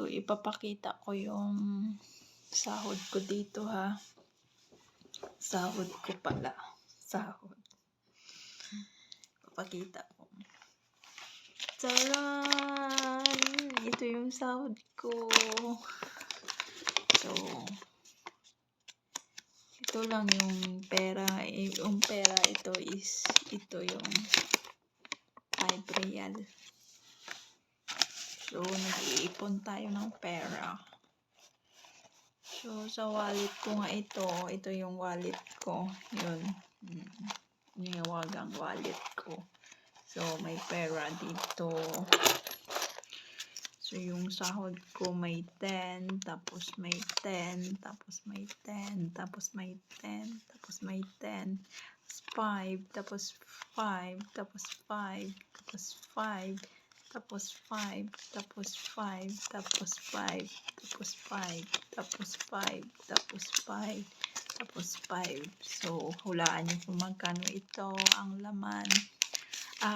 So, ipapakita ko yung sahod ko dito ha. Sahod ko pala. Sahod. Ipapakita ko. Taran! Ito yung sahod ko. So, ito lang yung pera. Yung pera ito yung 5 real. So, nag-iipon tayo ng pera. So, sa wallet ko nga ito yung wallet ko. Yun. Yung wagang wallet ko. So, may pera dito. So, yung sahod ko may 10, tapos may 10, tapos may 10, tapos may 10, tapos may 10, tapos 5, tapos 5, tapos 5, tapos 5, tapos 5, tapos 5, tapos 5, tapos 5, tapos 5, tapos 5. So, hulaan niyo kung magkano ito ang laman.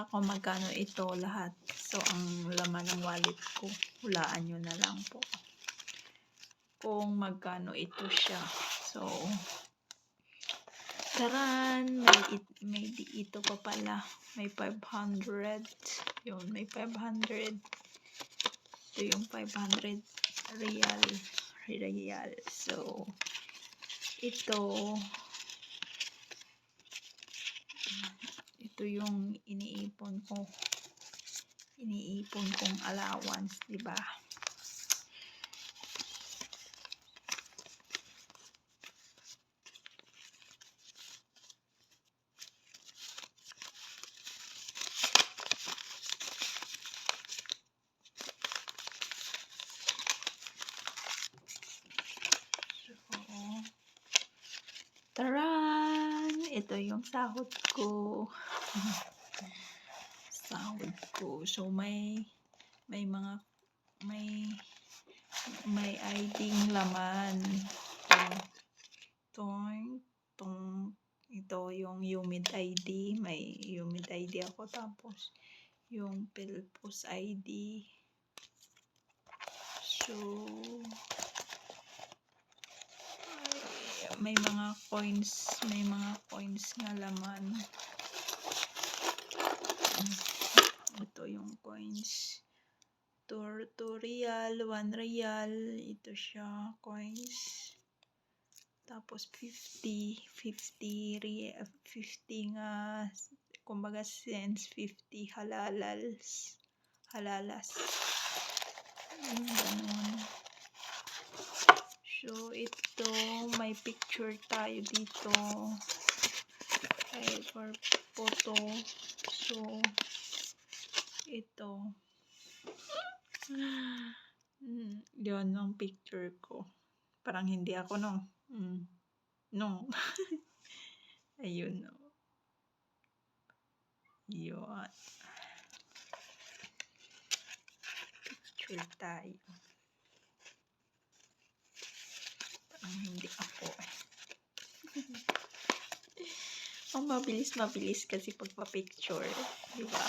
Kung magkano ito lahat. So, ang laman ng wallet ko, hulaan nyo na lang po kung magkano ito siya. So, taran! May ito pa pala. May 500. Yun, may 500. Ito yung 500 real. So, ito yung iniipon kong allowance, di ba? Taran! Ito yung sahod ko. Sahod ko. So, may ID laman. Ito yung humid ID. May humid ID ako. Tapos, yung Philpos ID. So, may mga coins nga laman. Ito yung coins. 2 real, 1 real. Ito siya, coins. Tapos 50 nga, kumbaga cents, 50 halalas. Ganun. So, ito, may picture tayo dito. For photo. So, ito. Yun ang picture ko. Parang hindi ako, no? No. Ayun, no. Yun. Picture tayo. Parang hindi ako. Mabilis kasi pagpa-picture. Diba?